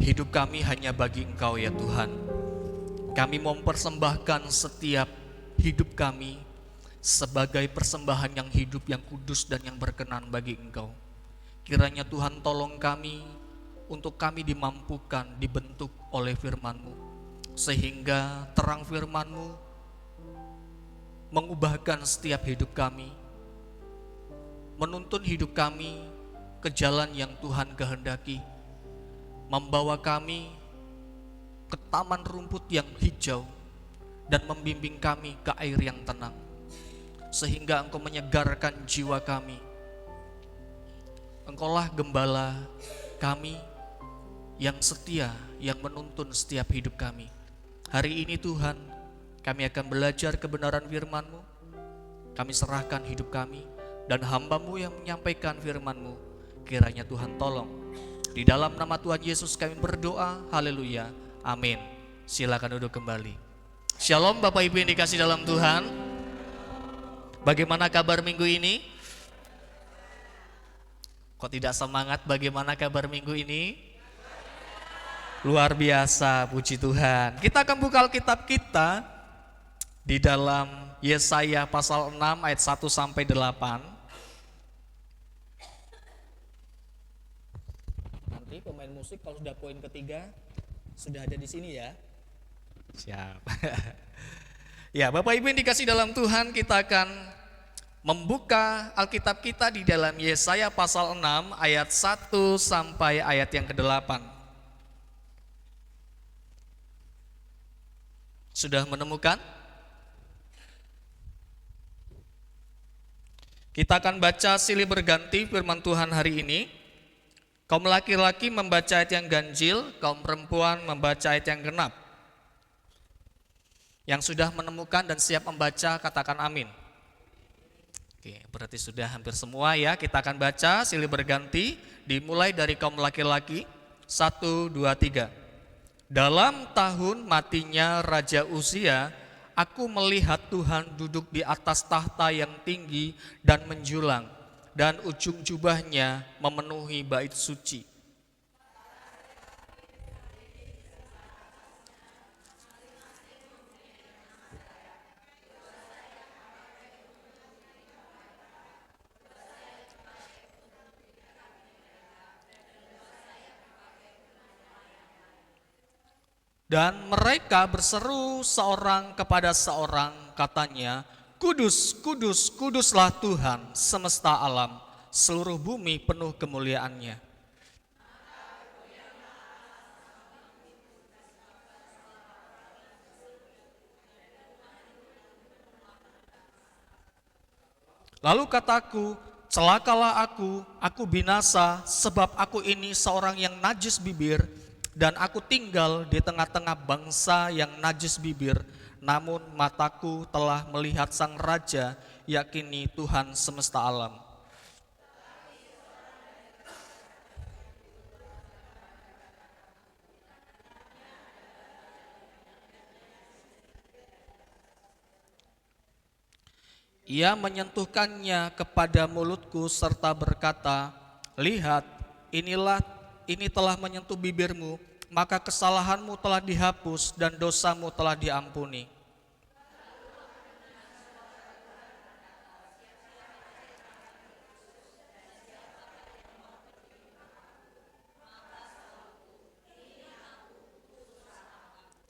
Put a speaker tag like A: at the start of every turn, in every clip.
A: Hidup kami hanya bagi Engkau ya Tuhan. Kami mempersembahkan setiap hidup kami sebagai persembahan yang hidup, yang kudus dan yang berkenan bagi Engkau. Kiranya Tuhan tolong kami untuk kami dimampukan, dibentuk oleh firman-Mu, sehingga terang firman-Mu mengubahkan setiap hidup kami, menuntun hidup kami ke jalan yang Tuhan kehendaki, membawa kami ke taman rumput yang hijau dan membimbing kami ke air yang tenang, sehingga Engkau menyegarkan jiwa kami. Engkaulah gembala kami yang setia, yang menuntun setiap hidup kami. Hari ini Tuhan, kami akan belajar kebenaran firman-Mu. Kami serahkan hidup kami dan hamba-Mu yang menyampaikan firman-Mu. Kiranya Tuhan tolong. Di dalam nama Tuhan Yesus kami berdoa, haleluya, amin. Silakan duduk kembali. Shalom Bapak Ibu yang dikasih dalam Tuhan. Bagaimana kabar minggu ini? Kok tidak semangat? Bagaimana kabar minggu ini? Luar biasa, puji Tuhan. Kita akan buka Alkitab kita di dalam Yesaya pasal 6 ayat 1 sampai 8. Nanti pemain musik kalau sudah poin ketiga sudah ada di sini ya. Siap. Ya, Bapak Ibu yang dikasih dalam Tuhan, kita akan membuka Alkitab kita di dalam Yesaya pasal 6 ayat 1 sampai ayat yang ke-8. Sudah menemukan? Kita akan baca silih berganti firman Tuhan hari ini. Kaum laki-laki membaca ayat yang ganjil, kaum perempuan membaca ayat yang genap. Yang sudah menemukan dan siap membaca katakan amin. Oke, berarti sudah hampir semua ya. Kita akan baca silih berganti, dimulai dari kaum laki-laki. 1, 2, 3. Dalam tahun matinya Raja Uzia, aku melihat Tuhan duduk di atas tahta yang tinggi dan menjulang, dan ujung jubahnya memenuhi bait suci. Dan mereka berseru seorang kepada seorang, katanya, Kudus, kudus, kuduslah Tuhan semesta alam, seluruh bumi penuh kemuliaannya. Lalu kataku, celakalah aku binasa, sebab aku ini seorang yang najis bibir, dan aku tinggal di tengah-tengah bangsa yang najis bibir, namun mataku telah melihat Sang Raja, yakini Tuhan semesta alam. Ia menyentuhkannya kepada mulutku serta berkata, lihat, ini telah menyentuh bibirmu, maka kesalahanmu telah dihapus dan dosamu telah diampuni.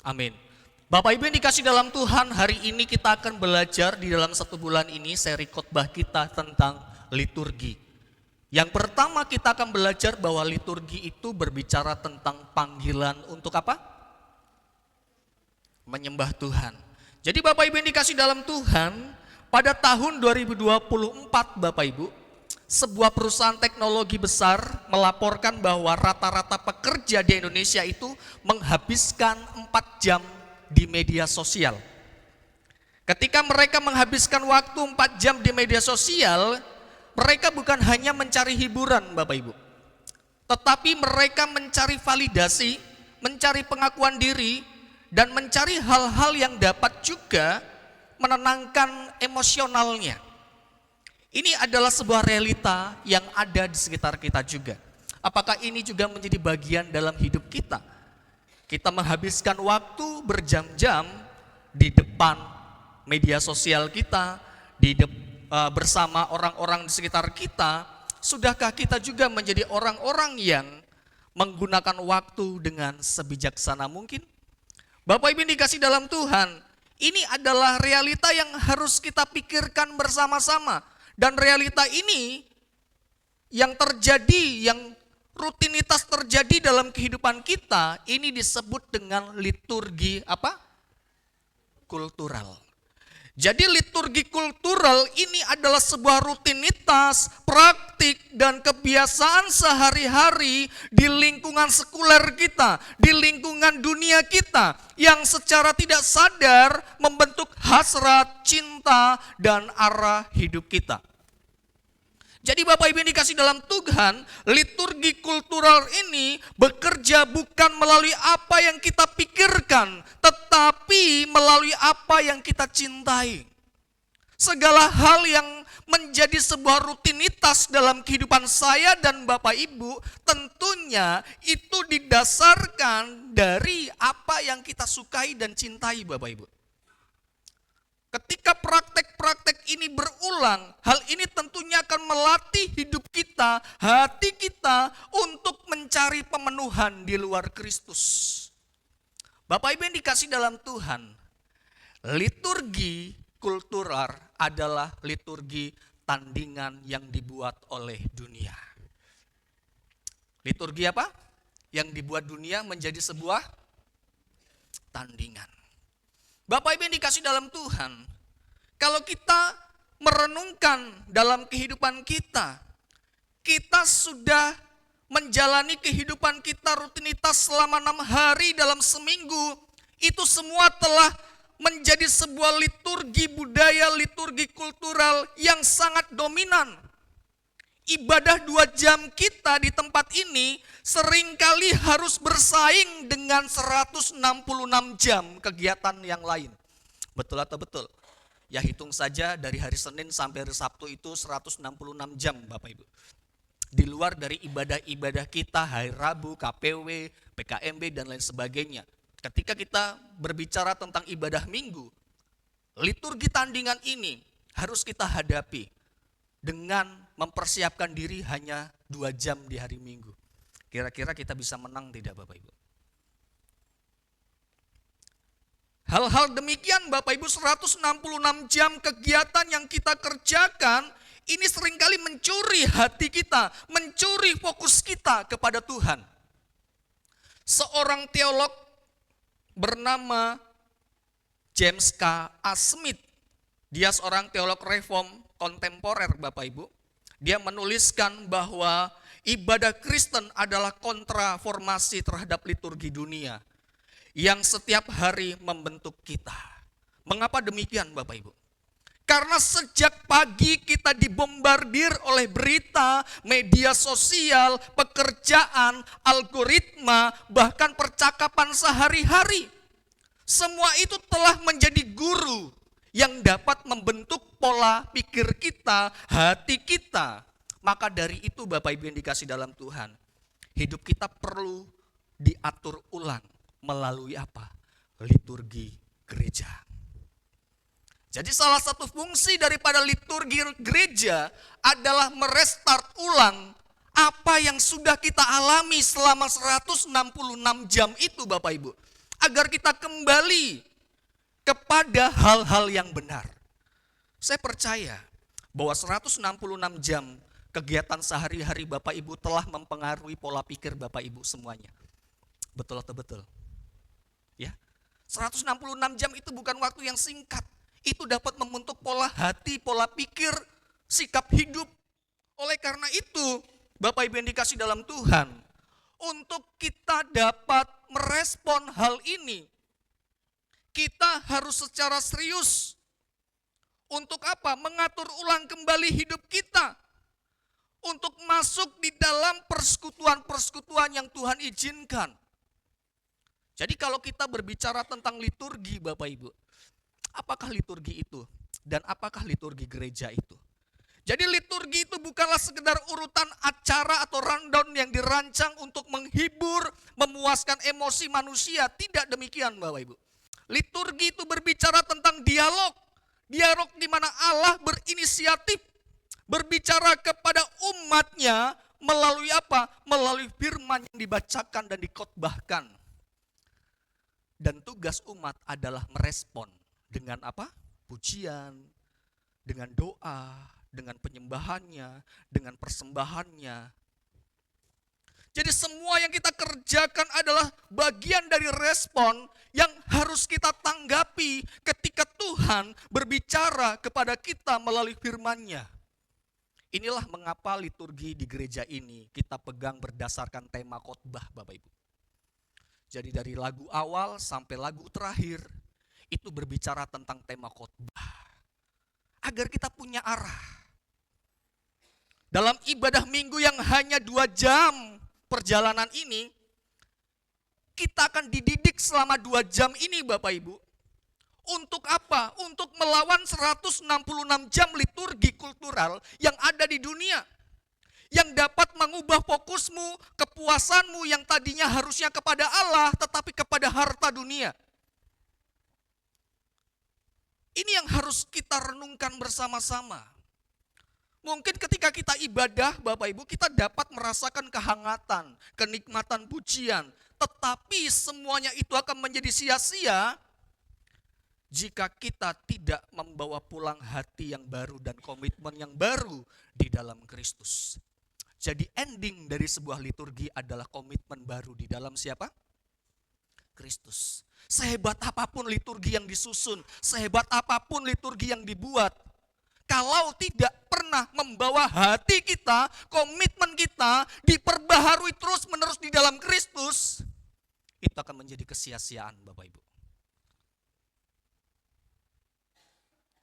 A: Amin. Bapak Ibu yang dikasih dalam Tuhan, hari ini kita akan belajar di dalam 1 bulan ini seri khotbah kita tentang liturgi. Yang pertama kita akan belajar bahwa liturgi itu berbicara tentang panggilan untuk apa? Menyembah Tuhan. Jadi Bapak Ibu yang dikasih dalam Tuhan, pada tahun 2024 Bapak Ibu, sebuah perusahaan teknologi besar melaporkan bahwa rata-rata pekerja di Indonesia itu menghabiskan 4 jam di media sosial. Ketika mereka menghabiskan waktu 4 jam di media sosial, mereka bukan hanya mencari hiburan Bapak Ibu, tetapi mereka mencari validasi, mencari pengakuan diri, dan mencari hal-hal yang dapat juga menenangkan emosionalnya. Ini adalah sebuah realita yang ada di sekitar kita juga. Apakah ini juga menjadi bagian dalam hidup kita? Kita menghabiskan waktu berjam-jam di depan media sosial kita, bersama orang-orang di sekitar kita. Sudahkah kita juga menjadi orang-orang yang menggunakan waktu dengan sebijaksana mungkin? Bapak Ibu yang dikasih dalam Tuhan, ini adalah realita yang harus kita pikirkan bersama-sama. Dan realita ini yang terjadi, yang rutinitas terjadi dalam kehidupan kita, ini disebut dengan liturgi apa? Kultural. Jadi liturgi kultural ini adalah sebuah rutinitas, praktik, dan kebiasaan sehari-hari di lingkungan sekuler kita, di lingkungan dunia kita, yang secara tidak sadar membentuk hasrat, cinta, dan arah hidup kita. Jadi Bapak Ibu yang dikasih dalam Tuhan, liturgi kultural ini bekerja bukan melalui apa yang kita pikirkan, tetapi melalui apa yang kita cintai. Segala hal yang menjadi sebuah rutinitas dalam kehidupan saya dan Bapak Ibu, tentunya itu didasarkan dari apa yang kita sukai dan cintai Bapak Ibu. Ketika praktek-praktek ini berulang, hal ini tentunya akan melatih hidup kita, hati kita untuk mencari pemenuhan di luar Kristus. Bapak Ibu yang dikasih dalam Tuhan, liturgi kultural adalah liturgi tandingan yang dibuat oleh dunia. Liturgi apa? Yang dibuat dunia menjadi sebuah tandingan. Bapak Ibu yang dikasih dalam Tuhan, kalau kita merenungkan dalam kehidupan kita, kita sudah menjalani kehidupan kita rutinitas selama 6 hari dalam seminggu, itu semua telah menjadi sebuah liturgi budaya, liturgi kultural yang sangat dominan. Ibadah 2 jam kita di tempat ini seringkali harus bersaing dengan 166 jam kegiatan yang lain. Betul atau betul? Ya hitung saja dari hari Senin sampai hari Sabtu itu 166 jam Bapak Ibu. Di luar dari ibadah-ibadah kita, hari Rabu, KPW, PKMB dan lain sebagainya. Ketika kita berbicara tentang ibadah minggu, liturgi tandingan ini harus kita hadapi dengan mempersiapkan diri hanya 2 jam di hari Minggu. Kira-kira kita bisa menang tidak Bapak Ibu? Hal-hal demikian Bapak Ibu, 166 jam kegiatan yang kita kerjakan, ini seringkali mencuri hati kita, mencuri fokus kita kepada Tuhan. Seorang teolog bernama James K. A. Smith, dia seorang teolog reform kontemporer Bapak Ibu. Dia menuliskan bahwa ibadah Kristen adalah kontraformasi terhadap liturgi dunia yang setiap hari membentuk kita. Mengapa demikian Bapak Ibu? Karena sejak pagi kita dibombardir oleh berita, media sosial, pekerjaan, algoritma, bahkan percakapan sehari-hari. Semua itu telah menjadi guru yang dapat membentuk pola pikir kita, hati kita. Maka dari itu Bapak Ibu yang dikasih dalam Tuhan, hidup kita perlu diatur ulang melalui apa? Liturgi gereja. Jadi salah satu fungsi daripada liturgi gereja adalah merestart ulang apa yang sudah kita alami selama 166 jam itu Bapak Ibu. Agar kita kembali kepada hal-hal yang benar. Saya percaya bahwa 166 jam kegiatan sehari-hari Bapak Ibu telah mempengaruhi pola pikir Bapak Ibu semuanya. Betul atau betul? Ya. 166 jam itu bukan waktu yang singkat. Itu dapat membentuk pola hati, pola pikir, sikap hidup. Oleh karena itu, Bapak Ibu yang dikasih dalam Tuhan, untuk kita dapat merespon hal ini, kita harus secara serius untuk apa? Mengatur ulang kembali hidup kita. Untuk masuk di dalam persekutuan-persekutuan yang Tuhan izinkan. Jadi kalau kita berbicara tentang liturgi Bapak Ibu, apakah liturgi itu? Dan apakah liturgi gereja itu? Jadi liturgi itu bukanlah sekedar urutan acara atau rundown yang dirancang untuk menghibur, memuaskan emosi manusia. Tidak demikian Bapak Ibu. Liturgi itu berbicara tentang dialog. Dialog di mana Allah berinisiatif berbicara kepada umatnya melalui apa? Melalui firman yang dibacakan dan dikhotbahkan. Dan tugas umat adalah merespon dengan apa? Pujian, dengan doa, dengan penyembahannya, dengan persembahannya. Jadi semua yang kita kerjakan adalah bagian dari respon yang harus kita tanggapi ketika Tuhan berbicara kepada kita melalui firman-Nya. Inilah mengapa liturgi di gereja ini kita pegang berdasarkan tema khotbah Bapak Ibu. Jadi dari lagu awal sampai lagu terakhir itu berbicara tentang tema khotbah. Agar kita punya arah. Dalam ibadah minggu yang hanya 2 jam perjalanan ini, kita akan dididik selama 2 jam ini Bapak Ibu. Untuk apa? Untuk melawan 166 jam liturgi kultural yang ada di dunia. Yang dapat mengubah fokusmu, kepuasanmu yang tadinya harusnya kepada Allah, tetapi kepada harta dunia. Ini yang harus kita renungkan bersama-sama. Mungkin ketika kita ibadah, Bapak Ibu, kita dapat merasakan kehangatan, kenikmatan pujian. Tetapi semuanya itu akan menjadi sia-sia jika kita tidak membawa pulang hati yang baru dan komitmen yang baru di dalam Kristus. Jadi ending dari sebuah liturgi adalah komitmen baru di dalam siapa? Kristus. Sehebat apapun liturgi yang disusun, sehebat apapun liturgi yang dibuat, kalau tidak pernah membawa hati kita, komitmen kita diperbaharui terus-menerus di dalam Kristus, itu akan menjadi kesia-siaan Bapak Ibu.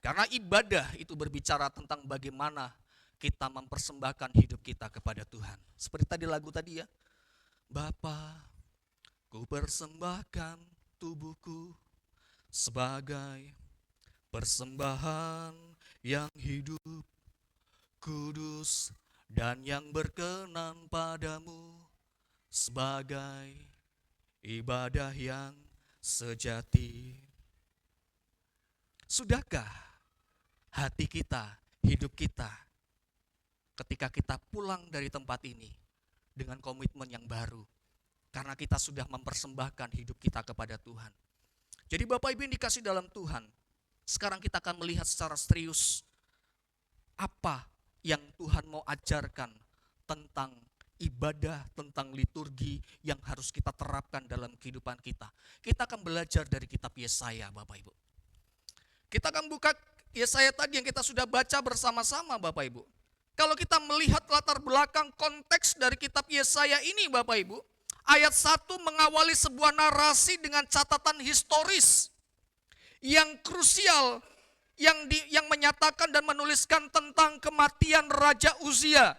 A: Karena ibadah itu berbicara tentang bagaimana kita mempersembahkan hidup kita kepada Tuhan. Seperti tadi lagu tadi ya. Bapa, ku persembahkan tubuhku sebagai persembahan yang hidup, kudus, dan yang berkenan padamu sebagai ibadah yang sejati. Sudahkah hati kita, hidup kita, ketika kita pulang dari tempat ini dengan komitmen yang baru, karena kita sudah mempersembahkan hidup kita kepada Tuhan. Jadi Bapak Ibu yang dikasih dalam Tuhan, sekarang kita akan melihat secara serius apa yang Tuhan mau ajarkan tentang ibadah, tentang liturgi yang harus kita terapkan dalam kehidupan kita. Kita akan belajar dari kitab Yesaya Bapak Ibu. Kita akan buka Yesaya tadi yang kita sudah baca bersama-sama Bapak Ibu. Kalau kita melihat latar belakang konteks dari kitab Yesaya ini Bapak Ibu, ayat 1 mengawali sebuah narasi dengan catatan historis yang krusial, yang menyatakan dan menuliskan tentang kematian Raja Uzia.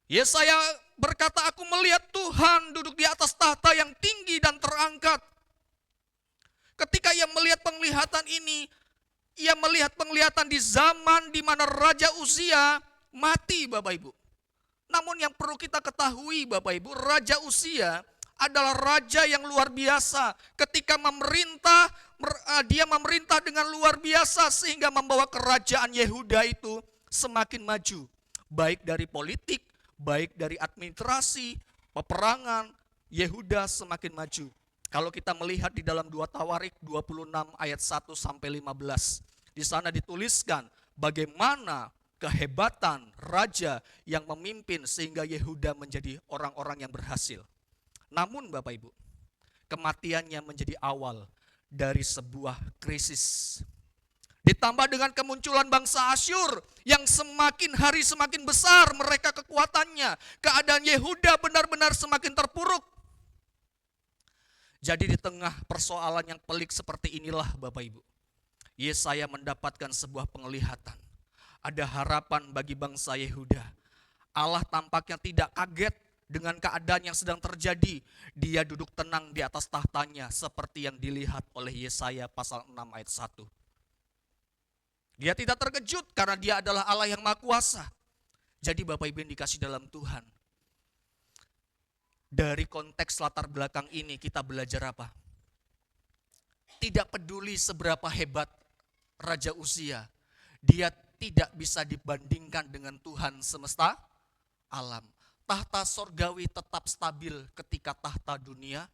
A: Yesaya berkata, aku melihat Tuhan duduk di atas tahta yang tinggi dan terangkat. Ketika ia melihat penglihatan ini, ia melihat penglihatan di zaman di mana Raja Uzia mati Bapak Ibu. Namun yang perlu kita ketahui Bapak Ibu, Raja Uzia adalah raja yang luar biasa. Ketika memerintah, dia memerintah dengan luar biasa sehingga membawa kerajaan Yehuda itu semakin maju. Baik dari politik, baik dari administrasi, peperangan, Yehuda semakin maju. Kalau kita melihat di dalam 2 Tawarik 26 ayat 1 sampai 15, di sana dituliskan bagaimana kehebatan raja yang memimpin sehingga Yehuda menjadi orang-orang yang berhasil. Namun Bapak Ibu, kematiannya menjadi awal dari sebuah krisis. Ditambah dengan kemunculan bangsa Asyur yang semakin hari semakin besar mereka kekuatannya. Keadaan Yehuda benar-benar semakin terpuruk. Jadi di tengah persoalan yang pelik seperti inilah Bapak Ibu, Yesaya mendapatkan sebuah penglihatan. Ada harapan bagi bangsa Yehuda. Allah tampaknya tidak kaget dengan keadaan yang sedang terjadi. Dia duduk tenang di atas tahtanya seperti yang dilihat oleh Yesaya pasal 6 ayat 1. Dia tidak terkejut karena dia adalah Allah yang Maha Kuasa. Jadi Bapak Ibu yang dikasih dalam Tuhan, dari konteks latar belakang ini kita belajar apa? Tidak peduli seberapa hebat Raja Uzia, dia tidak bisa dibandingkan dengan Tuhan semesta alam. Tahta sorgawi tetap stabil ketika tahta dunia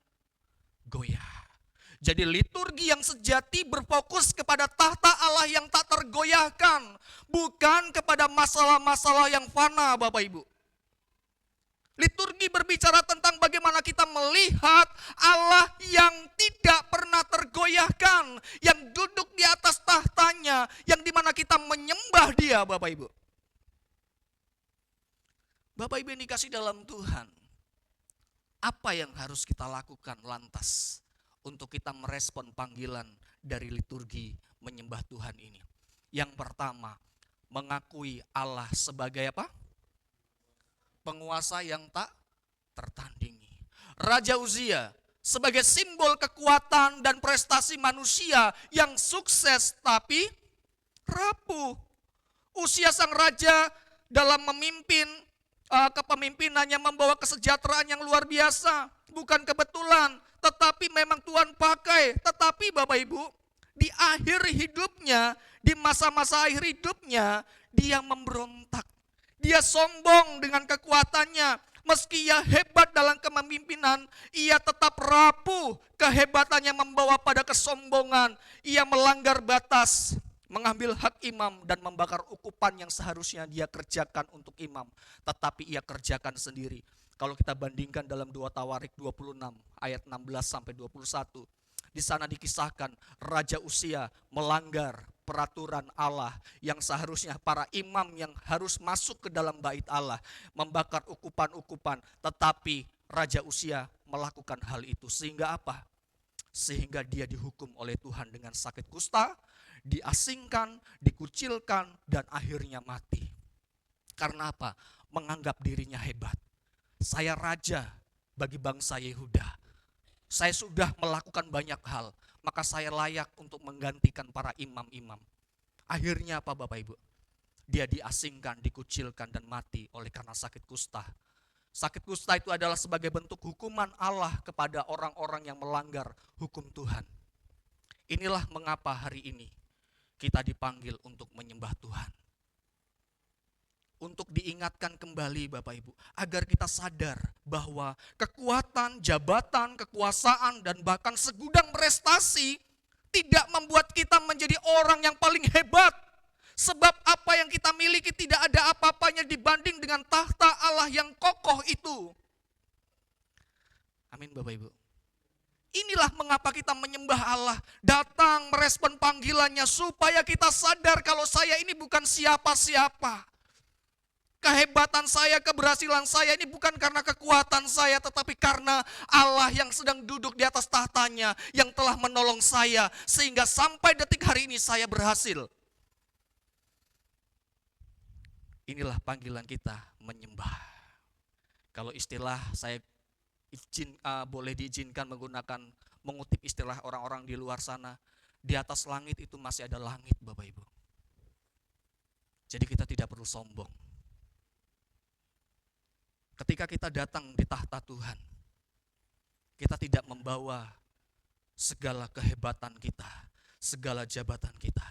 A: goyah. Jadi liturgi yang sejati berfokus kepada tahta Allah yang tak tergoyahkan, bukan kepada masalah-masalah yang fana, Bapak Ibu. Liturgi berbicara tentang bagaimana kita melihat Allah yang tidak pernah tergoyahkan, yang duduk di atas tahtanya, yang dimana kita menyembah Dia, Bapak Ibu. Bapak Ibu yang dikasih dalam Tuhan, apa yang harus kita lakukan lantas untuk kita merespon panggilan dari liturgi menyembah Tuhan ini? Yang pertama, mengakui Allah sebagai apa? Penguasa yang tak tertandingi. Raja Uzia sebagai simbol kekuatan dan prestasi manusia yang sukses tapi rapuh. Usia sang raja dalam memimpin kepemimpinannya membawa kesejahteraan yang luar biasa. Bukan kebetulan, tetapi memang Tuhan pakai. Tetapi Bapak Ibu, di akhir hidupnya, di masa-masa akhir hidupnya, dia memberontak. Dia sombong dengan kekuatannya. Meski ia hebat dalam kepemimpinan, ia tetap rapuh. Kehebatannya membawa pada kesombongan. Ia melanggar batas, mengambil hak imam dan membakar ukupan yang seharusnya dia kerjakan untuk imam. Tetapi ia kerjakan sendiri. Kalau kita bandingkan dalam 2 Tawarik 26 ayat 16 sampai 21. Di sana dikisahkan Raja Uzia melanggar peraturan Allah yang seharusnya para imam yang harus masuk ke dalam bait Allah membakar ukupan-ukupan, tetapi Raja Uzia melakukan hal itu sehingga apa? Sehingga dia dihukum oleh Tuhan dengan sakit kusta, diasingkan, dikucilkan dan akhirnya mati. Karena apa? Menganggap dirinya hebat. Saya raja bagi bangsa Yehuda. Saya sudah melakukan banyak hal, maka saya layak untuk menggantikan para imam-imam. Akhirnya apa Bapak Ibu? Dia diasingkan, dikucilkan dan mati oleh karena sakit kusta. Sakit kusta itu adalah sebagai bentuk hukuman Allah kepada orang-orang yang melanggar hukum Tuhan. Inilah mengapa hari ini kita dipanggil untuk menyembah Tuhan. Untuk diingatkan kembali Bapak Ibu, agar kita sadar bahwa kekuatan, jabatan, kekuasaan, dan bahkan segudang prestasi tidak membuat kita menjadi orang yang paling hebat. Sebab apa yang kita miliki tidak ada apa-apanya dibanding dengan tahta Allah yang kokoh itu. Amin Bapak Ibu. Inilah mengapa kita menyembah Allah, datang merespon panggilannya supaya kita sadar kalau saya ini bukan siapa-siapa. Kehebatan saya, keberhasilan saya ini bukan karena kekuatan saya, tetapi karena Allah yang sedang duduk di atas tahtanya, yang telah menolong saya, sehingga sampai detik hari ini saya berhasil. Inilah panggilan kita menyembah. Kalau istilah saya boleh diizinkan mengutip istilah orang-orang di luar sana, di atas langit itu masih ada langit Bapak Ibu. Jadi kita tidak perlu sombong. Ketika kita datang di tahta Tuhan, kita tidak membawa segala kehebatan kita, segala jabatan kita,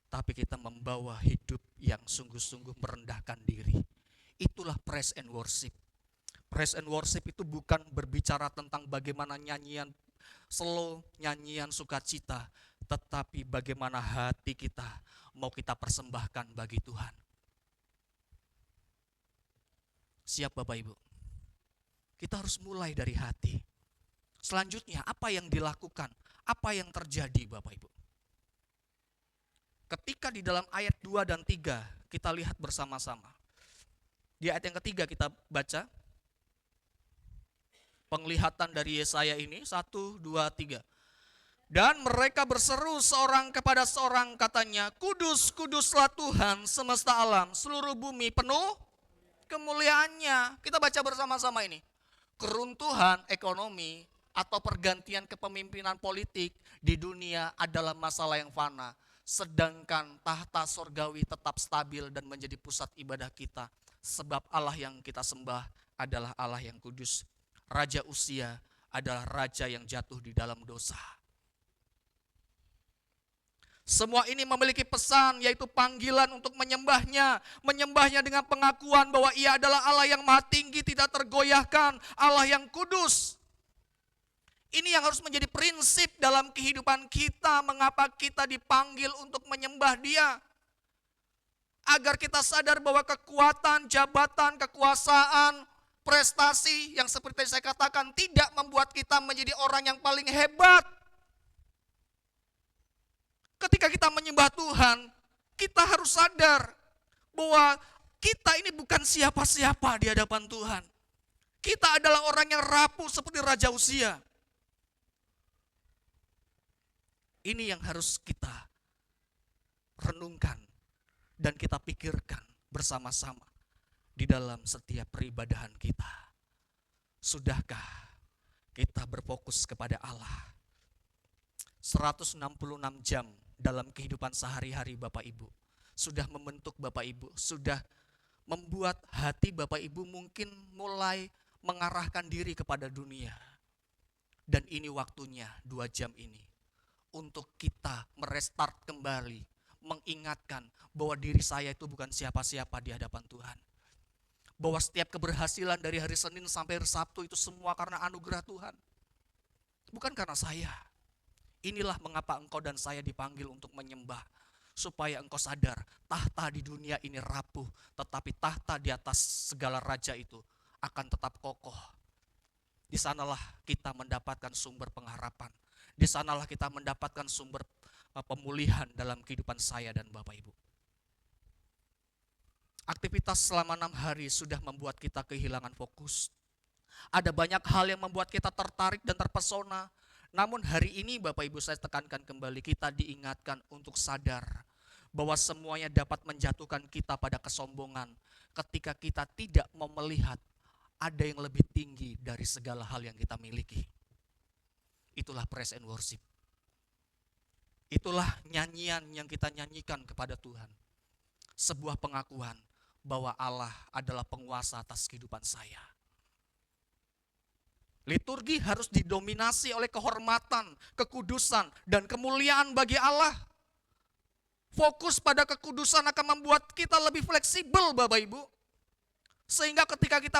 A: tapi kita membawa hidup yang sungguh-sungguh merendahkan diri. Itulah praise and worship. Praise and worship itu bukan berbicara tentang bagaimana nyanyian slow, nyanyian sukacita, tetapi bagaimana hati kita mau kita persembahkan bagi Tuhan. Siap Bapak Ibu? Kita harus mulai dari hati. Selanjutnya apa yang dilakukan? Apa yang terjadi Bapak Ibu? Ketika di dalam ayat 2 dan 3 kita lihat bersama-sama. Di ayat yang ketiga kita baca. Penglihatan dari Yesaya ini 1, 2, 3. Dan mereka berseru seorang kepada seorang katanya, Kudus, kuduslah Tuhan semesta alam, seluruh bumi penuh kemuliaannya. Kita baca bersama-sama ini. Keruntuhan ekonomi atau pergantian kepemimpinan politik di dunia adalah masalah yang fana. sedangkan tahta sorgawi tetap stabil dan menjadi pusat ibadah kita. Sebab Allah yang kita sembah adalah Allah yang kudus. Raja Uzia adalah raja yang jatuh di dalam dosa. Semua ini memiliki pesan, yaitu panggilan untuk menyembahnya. Menyembahnya dengan pengakuan bahwa ia adalah Allah yang maha tinggi, tidak tergoyahkan, Allah yang kudus. Ini yang harus menjadi prinsip dalam kehidupan kita, mengapa kita dipanggil untuk menyembah Dia. Agar kita sadar bahwa kekuatan, jabatan, kekuasaan, prestasi yang seperti saya katakan tidak membuat kita menjadi orang yang paling hebat. Ketika kita menyembah Tuhan, kita harus sadar bahwa kita ini bukan siapa-siapa di hadapan Tuhan. Kita adalah orang yang rapuh seperti Raja Uzia. Ini yang harus kita renungkan dan kita pikirkan bersama-sama di dalam setiap peribadahan kita. Sudahkah kita berfokus kepada Allah? 166 jam dalam kehidupan sehari-hari Bapak Ibu sudah membentuk Bapak Ibu, sudah membuat hati Bapak Ibu mungkin mulai mengarahkan diri kepada dunia. Dan ini waktunya 2 jam ini untuk kita merestart kembali, mengingatkan bahwa diri saya itu bukan siapa-siapa di hadapan Tuhan. Bahwa setiap keberhasilan dari hari Senin sampai hari Sabtu itu semua karena anugerah Tuhan. Bukan karena saya. Inilah mengapa engkau dan saya dipanggil untuk menyembah. Supaya engkau sadar tahta di dunia ini rapuh, tetapi tahta di atas segala raja itu akan tetap kokoh. Di sanalah kita mendapatkan sumber pengharapan. Di sanalah kita mendapatkan sumber pemulihan dalam kehidupan saya dan Bapak Ibu. Aktivitas selama 6 hari sudah membuat kita kehilangan fokus. Ada banyak hal yang membuat kita tertarik dan terpesona. Namun hari ini Bapak Ibu saya tekankan kembali, kita diingatkan untuk sadar bahwa semuanya dapat menjatuhkan kita pada kesombongan ketika kita tidak mau melihat ada yang lebih tinggi dari segala hal yang kita miliki. Itulah praise and worship. Itulah nyanyian yang kita nyanyikan kepada Tuhan. Sebuah pengakuan bahwa Allah adalah penguasa atas kehidupan saya. Liturgi harus didominasi oleh kehormatan, kekudusan, dan kemuliaan bagi Allah. Fokus pada kekudusan akan membuat kita lebih fleksibel Bapak Ibu. Sehingga ketika kita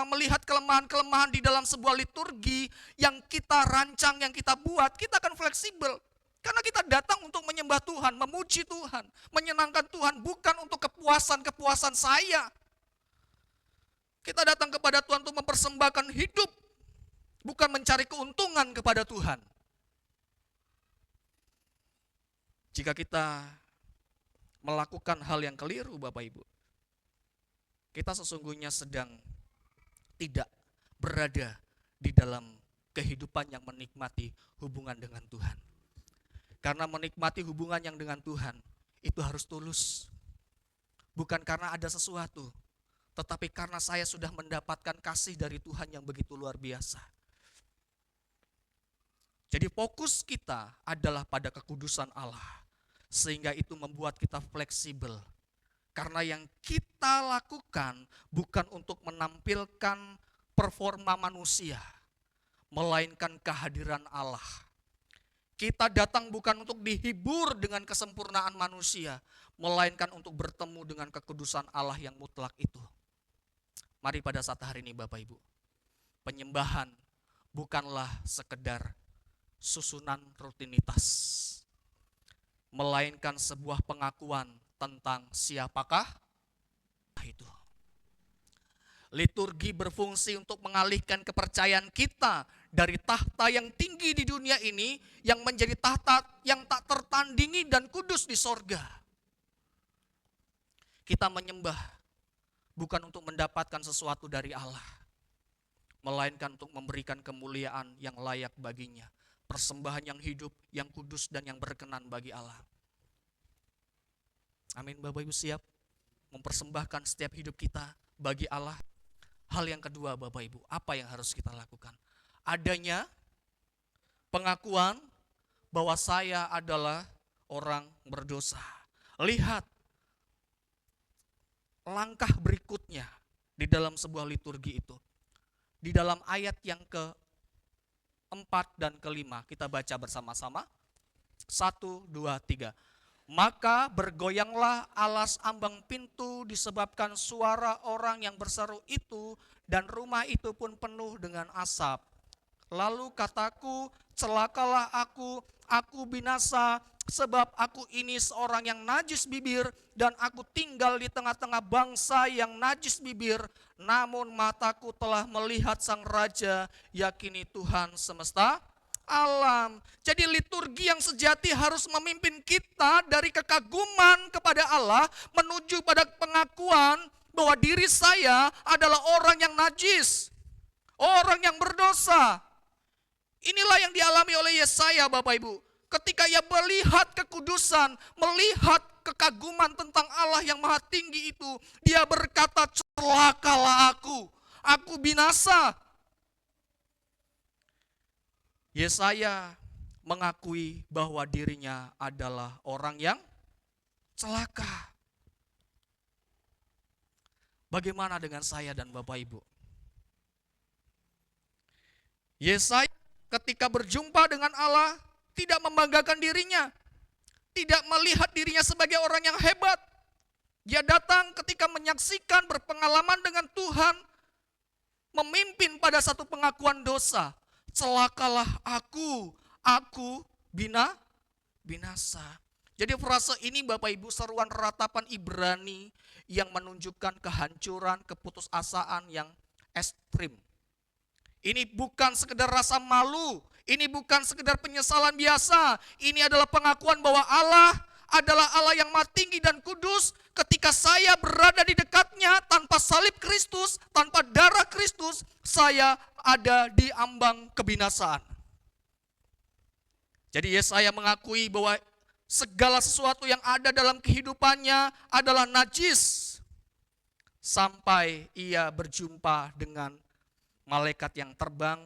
A: melihat kelemahan-kelemahan di dalam sebuah liturgi yang kita rancang, yang kita buat, kita akan fleksibel. Karena kita datang untuk menyembah Tuhan, memuji Tuhan, menyenangkan Tuhan, bukan untuk kepuasan-kepuasan saya. Kita datang kepada Tuhan untuk mempersembahkan hidup, bukan mencari keuntungan kepada Tuhan. Jika kita melakukan hal yang keliru Bapak Ibu, kita sesungguhnya sedang tidak berada di dalam kehidupan yang menikmati hubungan dengan Tuhan. Karena menikmati hubungan yang dengan Tuhan itu harus tulus. Bukan karena ada sesuatu, tetapi karena saya sudah mendapatkan kasih dari Tuhan yang begitu luar biasa. Jadi fokus kita adalah pada kekudusan Allah. Sehingga itu membuat kita fleksibel. Karena yang kita lakukan bukan untuk menampilkan performa manusia, melainkan kehadiran Allah. Kita datang bukan untuk dihibur dengan kesempurnaan manusia, melainkan untuk bertemu dengan kekudusan Allah yang mutlak itu. Mari pada saat hari ini Bapak Ibu, penyembahan bukanlah sekedar susunan rutinitas, melainkan sebuah pengakuan tentang siapakah itu. Liturgi berfungsi untuk mengalihkan kepercayaan kita dari tahta yang tinggi di dunia ini yang menjadi tahta yang tak tertandingi dan kudus di sorga. Kita menyembah bukan untuk mendapatkan sesuatu dari Allah, melainkan untuk memberikan kemuliaan yang layak baginya. Persembahan yang hidup, yang kudus dan yang berkenan bagi Allah. Amin Bapak Ibu, siap mempersembahkan setiap hidup kita bagi Allah. Hal yang kedua Bapak Ibu, apa yang harus kita lakukan? Adanya pengakuan bahwa saya adalah orang berdosa. Lihat langkah berikutnya di dalam sebuah liturgi itu. Di dalam ayat yang keempat dan kelima, kita baca bersama-sama. 1, 2, 3. Maka bergoyanglah alas ambang pintu disebabkan suara orang yang berseru itu, dan rumah itu pun penuh dengan asap. Lalu kataku, celakalah aku binasa, sebab aku ini seorang yang najis bibir, dan aku tinggal di tengah-tengah bangsa yang najis bibir. Namun mataku telah melihat Sang Raja, yakini Tuhan semesta alam. Jadi liturgi yang sejati harus memimpin kita dari kekaguman kepada Allah menuju pada pengakuan bahwa diri saya adalah orang yang najis, orang yang berdosa. Inilah yang dialami oleh Yesaya, Bapak Ibu. Ketika ia melihat kekudusan, melihat kekaguman tentang Allah yang maha tinggi itu, dia berkata, celakalah aku binasa. Yesaya mengakui bahwa dirinya adalah orang yang celaka. Bagaimana dengan saya dan Bapak Ibu? Yesaya ketika berjumpa dengan Allah tidak membanggakan dirinya, tidak melihat dirinya sebagai orang yang hebat. Dia datang ketika menyaksikan, berpengalaman dengan Tuhan, memimpin pada satu pengakuan dosa. Celakalah aku binasa. Jadi frase ini Bapak Ibu seruan ratapan Ibrani yang menunjukkan kehancuran, keputusasaan yang ekstrim. Ini bukan sekedar rasa malu, ini bukan sekedar penyesalan biasa. Ini adalah pengakuan bahwa Allah adalah Allah yang maha tinggi dan kudus. Ketika saya berada di dekatnya tanpa salib Kristus, tanpa darah Kristus, saya ada di ambang kebinasaan. Jadi Yesaya mengakui bahwa segala sesuatu yang ada dalam kehidupannya adalah najis. Sampai ia berjumpa dengan malaikat yang terbang,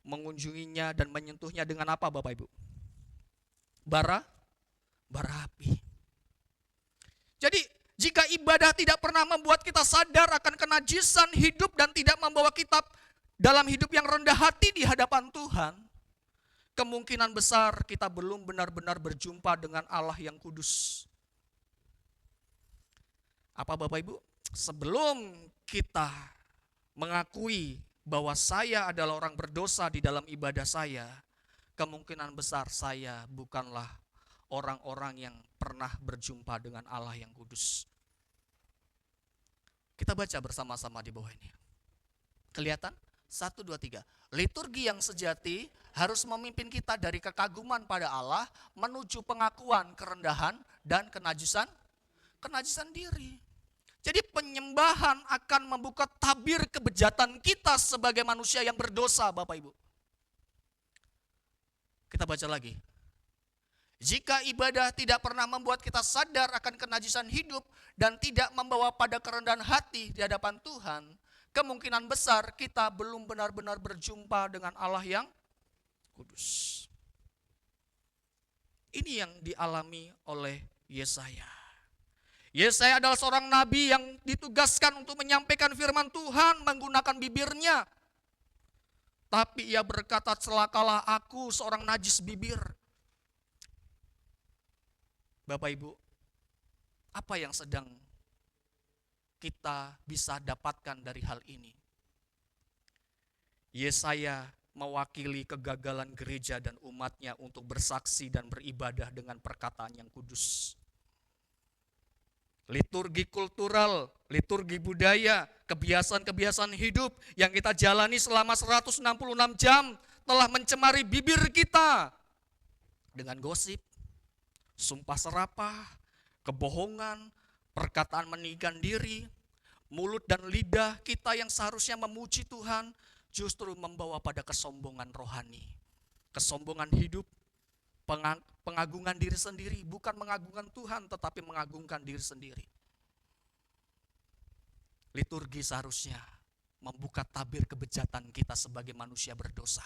A: mengunjunginya dan menyentuhnya dengan apa Bapak Ibu? Bara api. Jadi jika ibadah tidak pernah membuat kita sadar akan kenajisan hidup dan tidak membawa kita dalam hidup yang rendah hati di hadapan Tuhan, kemungkinan besar kita belum benar-benar berjumpa dengan Allah yang kudus. Apa Bapak Ibu? Sebelum kita mengakui bahwa saya adalah orang berdosa di dalam ibadah saya, kemungkinan besar saya bukanlah orang-orang yang pernah berjumpa dengan Allah yang kudus. Kita baca bersama-sama di bawah ini. Kelihatan? 1, 2, 3. Liturgi yang sejati harus memimpin kita dari kekaguman pada Allah menuju pengakuan kerendahan dan kenajisan diri. Jadi penyembahan akan membuka tabir kebejatan kita sebagai manusia yang berdosa, Bapak Ibu. Kita baca lagi. Jika ibadah tidak pernah membuat kita sadar akan kenajisan hidup dan tidak membawa pada kerendahan hati di hadapan Tuhan, kemungkinan besar kita belum benar-benar berjumpa dengan Allah yang kudus. Ini yang dialami oleh Yesaya. Yesaya adalah seorang nabi yang ditugaskan untuk menyampaikan firman Tuhan menggunakan bibirnya. Tapi ia berkata, celakalah aku seorang najis bibir. Bapak Ibu, apa yang sedang kita bisa dapatkan dari hal ini? Yesaya mewakili kegagalan gereja dan umatnya untuk bersaksi dan beribadah dengan perkataan yang kudus. Liturgi kultural, liturgi budaya, kebiasaan-kebiasaan hidup yang kita jalani selama 166 jam telah mencemari bibir kita dengan gosip, sumpah serapah, kebohongan, perkataan meninggikan diri. Mulut dan lidah kita yang seharusnya memuji Tuhan justru membawa pada kesombongan rohani, kesombongan hidup, pengagungan diri sendiri, bukan mengagungkan Tuhan tetapi mengagungkan diri sendiri. Liturgi seharusnya membuka tabir kebejatan kita sebagai manusia berdosa,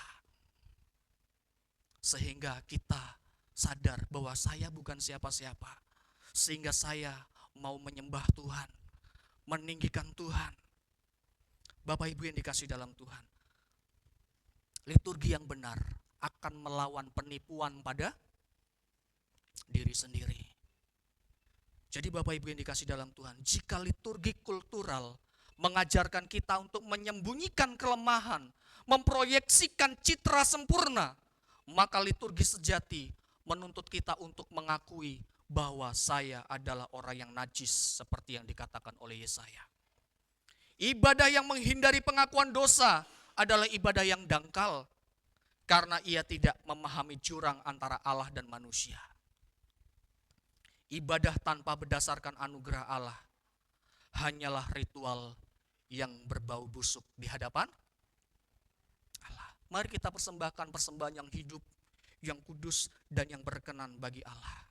A: sehingga kita sadar bahwa saya bukan siapa-siapa, sehingga saya mau menyembah Tuhan, meninggikan Tuhan. Bapak Ibu yang dikasih dalam Tuhan, liturgi yang benar akan melawan penipuan pada diri sendiri. Jadi Bapak Ibu yang dikasih dalam Tuhan, jika liturgi kultural mengajarkan kita untuk menyembunyikan kelemahan, memproyeksikan citra sempurna, maka liturgi sejati menuntut kita untuk mengakui bahwa saya adalah orang yang najis seperti yang dikatakan oleh Yesaya. Ibadah yang menghindari pengakuan dosa adalah ibadah yang dangkal karena ia tidak memahami jurang antara Allah dan manusia. Ibadah tanpa berdasarkan anugerah Allah hanyalah ritual yang berbau busuk di hadapan Allah. Mari kita persembahkan persembahan yang hidup, yang kudus, dan yang berkenan bagi Allah.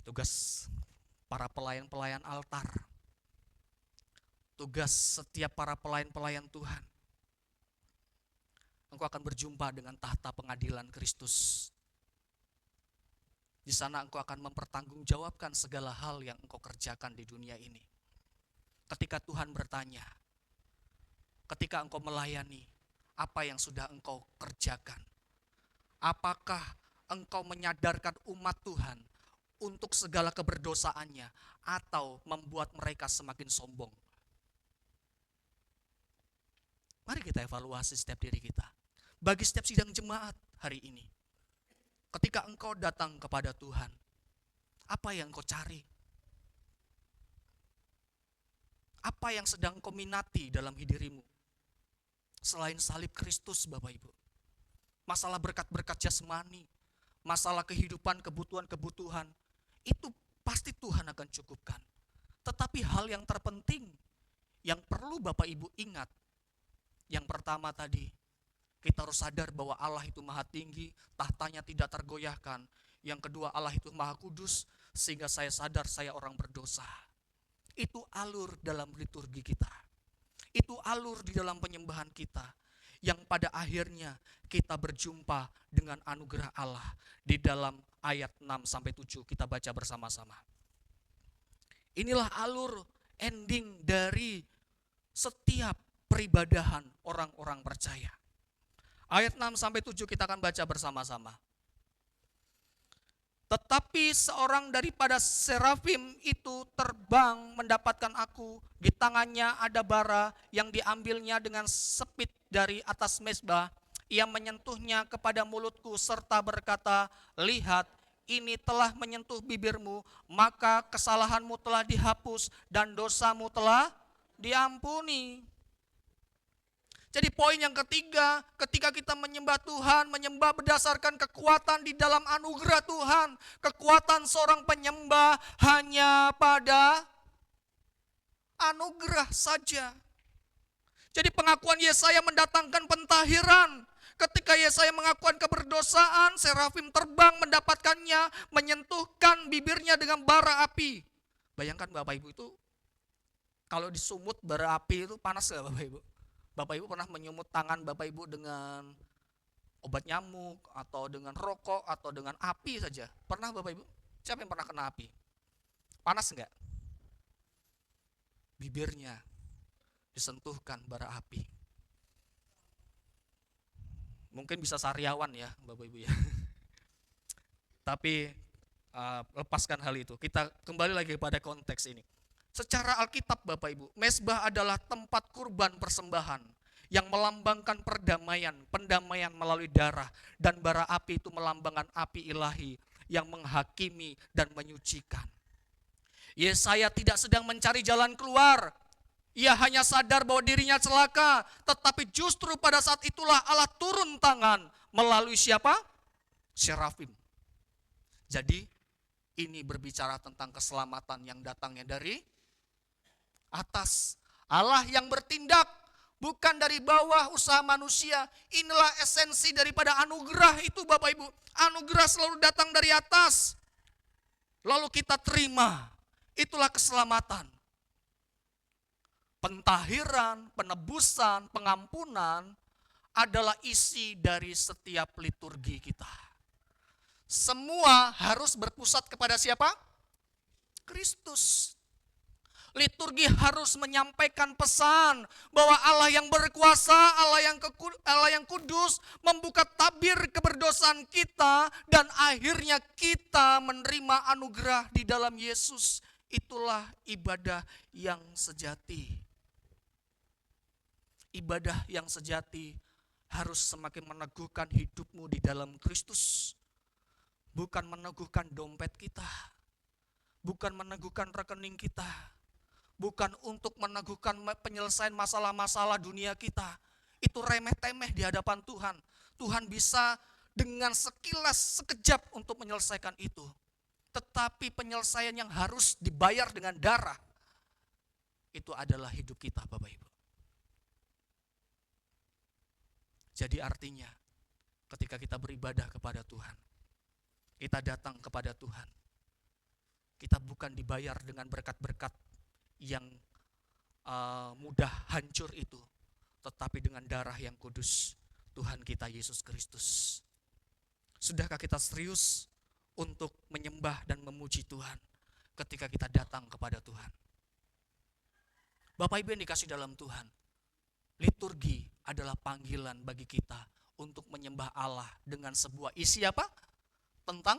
A: Tugas para pelayan-pelayan altar, tugas setiap para pelayan-pelayan Tuhan, engkau akan berjumpa dengan tahta pengadilan Kristus. Di sana engkau akan mempertanggungjawabkan segala hal yang engkau kerjakan di dunia ini. Ketika Tuhan bertanya, ketika engkau melayani, apa yang sudah engkau kerjakan? Apakah engkau menyadarkan umat Tuhan untuk segala keberdosaannya atau membuat mereka semakin sombong? Mari kita evaluasi setiap diri kita. Bagi setiap sidang jemaat hari ini, ketika engkau datang kepada Tuhan, apa yang engkau cari? Apa yang sedang engkau minati dalam dirimu? Selain salib Kristus, Bapak Ibu. Masalah berkat-berkat jasmani, masalah kehidupan, kebutuhan-kebutuhan, itu pasti Tuhan akan cukupkan. Tetapi hal yang terpenting, yang perlu Bapak Ibu ingat, yang pertama tadi, kita harus sadar bahwa Allah itu maha tinggi, tahtanya tidak tergoyahkan. Yang kedua, Allah itu maha kudus, sehingga saya sadar saya orang berdosa. Itu alur dalam liturgi kita. Itu alur di dalam penyembahan kita. Yang pada akhirnya kita berjumpa dengan anugerah Allah. Di dalam ayat 6-7 kita baca bersama-sama. Inilah alur ending dari setiap peribadahan orang-orang percaya. Ayat 6-7 kita akan baca bersama-sama. Tetapi seorang daripada serafim itu terbang mendapatkan aku. Di tangannya ada bara yang diambilnya dengan sepit dari atas mezbah. Ia menyentuhnya kepada mulutku serta berkata, lihat, ini telah menyentuh bibirmu, maka kesalahanmu telah dihapus dan dosamu telah diampuni. Jadi poin yang ketiga, ketika kita menyembah Tuhan, menyembah berdasarkan kekuatan di dalam anugerah Tuhan. Kekuatan seorang penyembah hanya pada anugerah saja. Jadi pengakuan Yesaya mendatangkan pentahiran. Ketika Yesaya mengakukan keberdosaan, serafim terbang mendapatkannya, menyentuhkan bibirnya dengan bara api. Bayangkan Bapak Ibu itu, kalau disumut bara api itu panas gak Bapak Ibu? Bapak Ibu pernah menyumut tangan Bapak Ibu dengan obat nyamuk atau dengan rokok atau dengan api saja? Pernah Bapak Ibu? Siapa yang pernah kena api? Panas enggak? Bibirnya disentuhkan bara api. Mungkin bisa sariawan ya Bapak Ibu ya. Tapi lepaskan hal itu. Kita kembali lagi pada konteks ini. Secara Alkitab Bapak Ibu, mezbah adalah tempat kurban persembahan yang melambangkan perdamaian, pendamaian melalui darah, dan bara api itu melambangkan api ilahi yang menghakimi dan menyucikan. Yesaya tidak sedang mencari jalan keluar. Ia hanya sadar bahwa dirinya celaka, tetapi justru pada saat itulah Allah turun tangan melalui siapa? Serafim. Jadi ini berbicara tentang keselamatan yang datangnya dari atas. Allah yang bertindak bukan dari bawah usaha manusia. Inilah esensi daripada anugerah itu Bapak Ibu. Anugerah selalu datang dari atas. Lalu kita terima. Itulah keselamatan. Pentahiran, penebusan, pengampunan adalah isi dari setiap liturgi kita. Semua harus berpusat kepada siapa? Kristus. Liturgi harus menyampaikan pesan bahwa Allah yang berkuasa, Allah yang kudus membuka tabir keberdosaan kita dan akhirnya kita menerima anugerah di dalam Yesus. Itulah ibadah yang sejati. Ibadah yang sejati harus semakin meneguhkan hidupmu di dalam Kristus. Bukan meneguhkan dompet kita, bukan meneguhkan rekening kita, bukan untuk meneguhkan penyelesaian masalah-masalah dunia kita. Itu remeh-temeh di hadapan Tuhan. Tuhan bisa dengan sekilas, sekejap untuk menyelesaikan itu. Tetapi penyelesaian yang harus dibayar dengan darah, itu adalah hidup kita, Bapak Ibu. Jadi artinya, ketika kita beribadah kepada Tuhan, kita datang kepada Tuhan, kita bukan dibayar dengan berkat-berkat yang mudah hancur itu, tetapi dengan darah yang kudus Tuhan kita Yesus Kristus. Sudahkah kita serius untuk menyembah dan memuji Tuhan ketika kita datang kepada Tuhan? Bapak Ibu yang dikasih dalam Tuhan, liturgi adalah panggilan bagi kita untuk menyembah Allah dengan sebuah isi apa? Tentang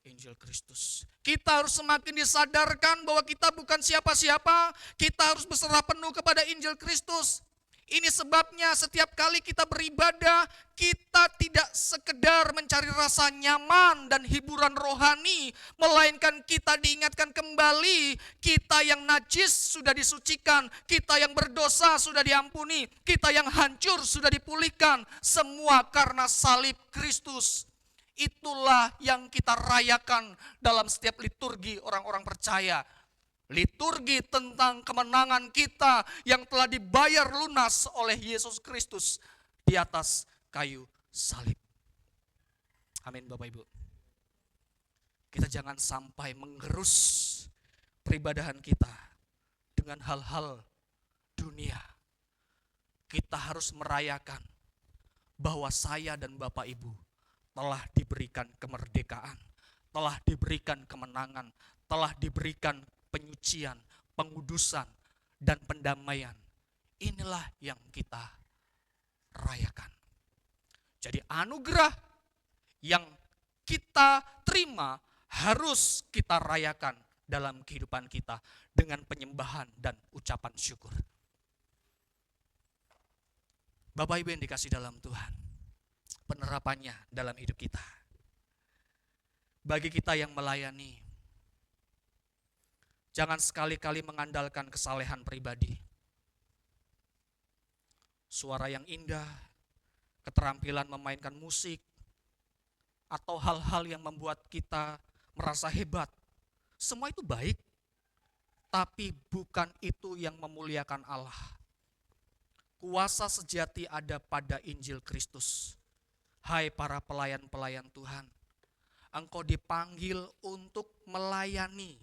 A: Injil Kristus. Kita harus semakin disadarkan bahwa kita bukan siapa-siapa, kita harus berserah penuh kepada Injil Kristus. Ini sebabnya setiap kali kita beribadah, kita tidak sekedar mencari rasa nyaman dan hiburan rohani, melainkan kita diingatkan kembali, kita yang najis sudah disucikan, kita yang berdosa sudah diampuni, kita yang hancur sudah dipulihkan, semua karena salib Kristus. Itulah yang kita rayakan dalam setiap liturgi orang-orang percaya. Liturgi tentang kemenangan kita yang telah dibayar lunas oleh Yesus Kristus di atas kayu salib. Amin Bapak Ibu. Kita jangan sampai menggerus peribadahan kita dengan hal-hal dunia. Kita harus merayakan bahwa saya dan Bapak Ibu telah diberikan kemerdekaan, telah diberikan kemenangan, telah diberikan penyucian, pengudusan, dan pendamaian. Inilah yang kita rayakan. Jadi anugerah yang kita terima harus kita rayakan dalam kehidupan kita dengan penyembahan dan ucapan syukur. Bapak Ibu yang dikasih dalam Tuhan, penerapannya dalam hidup kita. Bagi kita yang melayani, jangan sekali-kali mengandalkan kesalehan pribadi. Suara yang indah, keterampilan memainkan musik, atau hal-hal yang membuat kita merasa hebat. Semua itu baik, tapi bukan itu yang memuliakan Allah. Kuasa sejati ada pada Injil Kristus. Hai para pelayan-pelayan Tuhan, engkau dipanggil untuk melayani.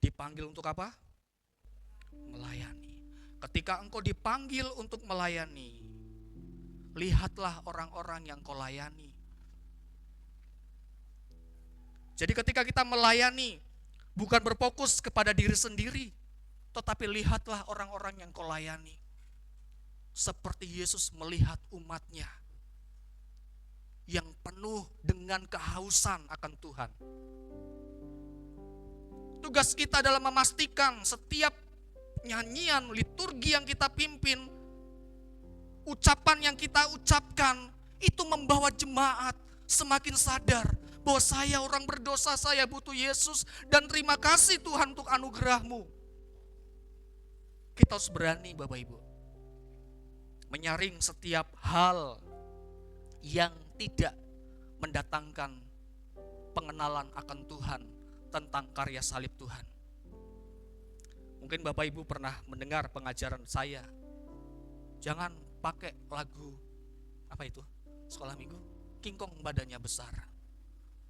A: Dipanggil untuk apa? Melayani. Ketika engkau dipanggil untuk melayani, lihatlah orang-orang yang kau layani. Jadi ketika kita melayani, bukan berfokus kepada diri sendiri, tetapi lihatlah orang-orang yang kau layani. Seperti Yesus melihat umatnya yang penuh dengan kehausan akan Tuhan. Tugas kita adalah memastikan setiap nyanyian, liturgi yang kita pimpin, ucapan yang kita ucapkan, itu membawa jemaat semakin sadar bahwa saya orang berdosa, saya butuh Yesus, dan terima kasih Tuhan untuk anugerah-Mu. Kita harus berani Bapak Ibu menyaring setiap hal yang tidak mendatangkan pengenalan akan Tuhan tentang karya salib Tuhan. Mungkin Bapak Ibu pernah mendengar pengajaran saya, jangan pakai lagu apa itu sekolah minggu, King Kong badannya besar.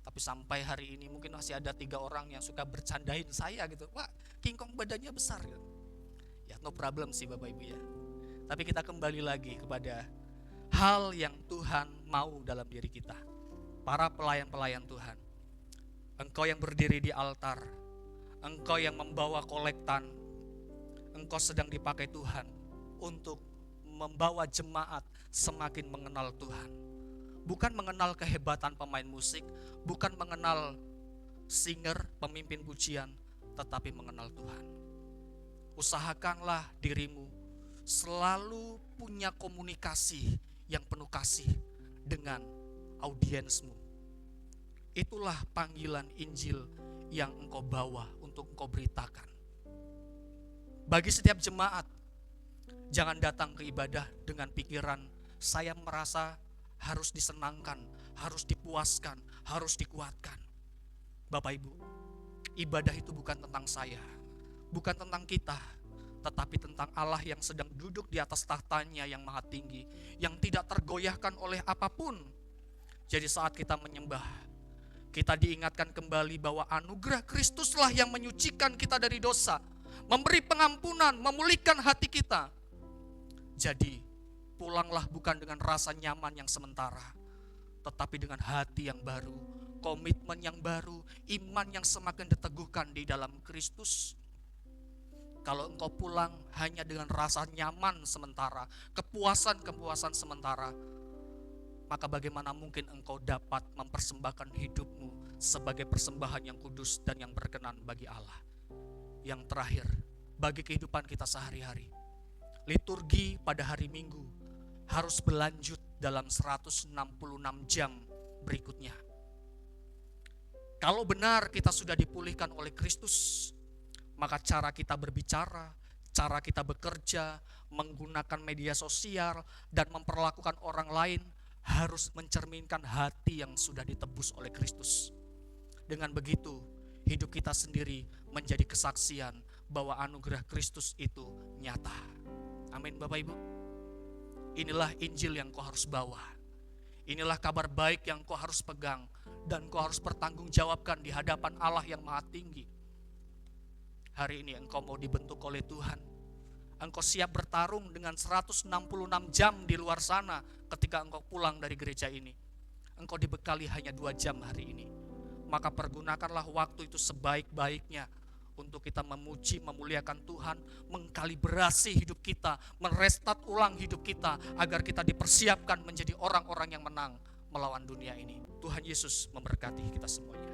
A: Tapi sampai hari ini mungkin masih ada 3 orang yang suka bercandain saya gitu, wah King Kong badannya besar gitu. Ya no problem sih Bapak Ibu ya. Tapi kita kembali lagi kepada hal yang Tuhan mau dalam diri kita. Para pelayan-pelayan Tuhan, engkau yang berdiri di altar, engkau yang membawa kolektan, engkau sedang dipakai Tuhan untuk membawa jemaat semakin mengenal Tuhan. Bukan mengenal kehebatan pemain musik, bukan mengenal singer, pemimpin pujian, tetapi mengenal Tuhan. Usahakanlah dirimu selalu punya komunikasi yang penuh kasih dengan audiensmu. Itulah panggilan Injil yang engkau bawa untuk engkau beritakan. Bagi setiap jemaat, jangan datang ke ibadah dengan pikiran saya merasa harus disenangkan, harus dipuaskan, harus dikuatkan. Bapak Ibu, ibadah itu bukan tentang saya, bukan tentang kita, tetapi tentang Allah yang sedang duduk di atas tahtanya yang maha tinggi, yang tidak tergoyahkan oleh apapun. Jadi saat kita menyembah, kita diingatkan kembali bahwa anugerah Kristuslah yang menyucikan kita dari dosa, memberi pengampunan, memulihkan hati kita. Jadi pulanglah bukan dengan rasa nyaman yang sementara, tetapi dengan hati yang baru, komitmen yang baru, iman yang semakin diteguhkan di dalam Kristus. Kalau engkau pulang hanya dengan rasa nyaman sementara, kepuasan sementara, maka bagaimana mungkin engkau dapat mempersembahkan hidupmu sebagai persembahan yang kudus dan yang berkenan bagi Allah. Yang terakhir, bagi kehidupan kita sehari-hari, liturgi pada hari Minggu harus berlanjut dalam 166 jam berikutnya. Kalau benar kita sudah dipulihkan oleh Kristus, maka cara kita berbicara, cara kita bekerja, menggunakan media sosial, dan memperlakukan orang lain harus mencerminkan hati yang sudah ditebus oleh Kristus. Dengan begitu, hidup kita sendiri menjadi kesaksian bahwa anugerah Kristus itu nyata. Amin Bapak Ibu. Inilah Injil yang kau harus bawa. Inilah kabar baik yang kau harus pegang dan kau harus pertanggungjawabkan di hadapan Allah yang maha tinggi. Hari ini engkau mau dibentuk oleh Tuhan. Engkau siap bertarung dengan 166 jam di luar sana ketika engkau pulang dari gereja ini. Engkau dibekali hanya 2 jam hari ini. Maka pergunakanlah waktu itu sebaik-baiknya untuk kita memuji, memuliakan Tuhan, mengkalibrasi hidup kita, merestart ulang hidup kita agar kita dipersiapkan menjadi orang-orang yang menang melawan dunia ini. Tuhan Yesus memberkati kita semuanya.